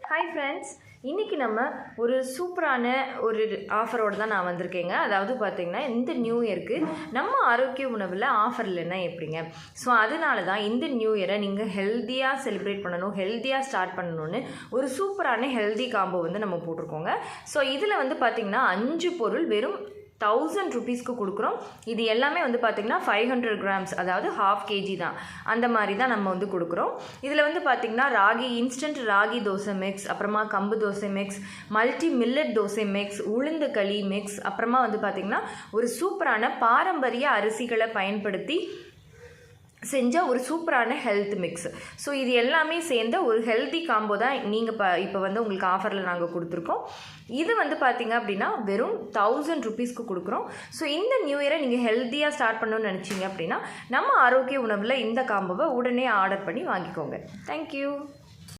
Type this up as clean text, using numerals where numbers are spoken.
Hi friends, இன்றைக்கி நம்ம ஒரு சூப்பரான ஒரு ஆஃபரோடு தான் நான் வந்திருக்கேங்க. அதாவது பார்த்திங்கன்னா இந்த நியூ இயருக்கு நம்ம ஆரோக்கிய உணவில் ஆஃபர் இல்லைன்னா எப்படிங்க? ஸோ அதனால தான் இந்த நியூ இயரை நீங்கள் ஹெல்த்தியாக செலிப்ரேட் பண்ணணும், ஹெல்த்தியாக ஸ்டார்ட் பண்ணணும்னு ஒரு சூப்பரான ஹெல்தி காம்போ வந்து நம்ம போட்டிருக்கோங்க. ஸோ இதில் வந்து பார்த்திங்கன்னா 5 பொருள் வெறும் 1000 ருபீஸ்க்கு கொடுக்குறோம். இது எல்லாமே வந்து பார்த்திங்கன்னா 500 கிராம்ஸ், அதாவது 1/2 kg தான். அந்த மாதிரி தான் நம்ம வந்து கொடுக்குறோம். இதில் வந்து பார்த்திங்கன்னா இன்ஸ்டன்ட் ராகி தோசை மிக்ஸ், அப்புறமா கம்பு dosa mix, multi millet dosa mix, உளுந்து களி மிக்ஸ், அப்புறமா வந்து பார்த்திங்கன்னா ஒரு சூப்பரான பாரம்பரிய அரிசிகளை பயன்படுத்தி செஞ்ச ஒரு சூப்பரான ஹெல்த் மிக்ஸ். ஸோ இது எல்லாமே சேர்ந்த ஒரு ஹெல்தி காம்போ தான் நீங்கள் இப்போ வந்து உங்களுக்கு ஆஃபரில் நாங்கள் கொடுத்துருக்கோம். இது வந்து பார்த்திங்க அப்படின்னா வெறும் 1000 ருபீஸ்க்கு கொடுக்குறோம். ஸோ இந்த நியூ இயரை நீங்கள் ஹெல்த்தியாக ஸ்டார்ட் பண்ணணும்னு நினச்சிங்க அப்படின்னா நம்ம ஆரோக்கிய உணவில் இந்த காம்போவை உடனே ஆர்டர் பண்ணி வாங்கிக்கோங்க. தேங்க்யூ.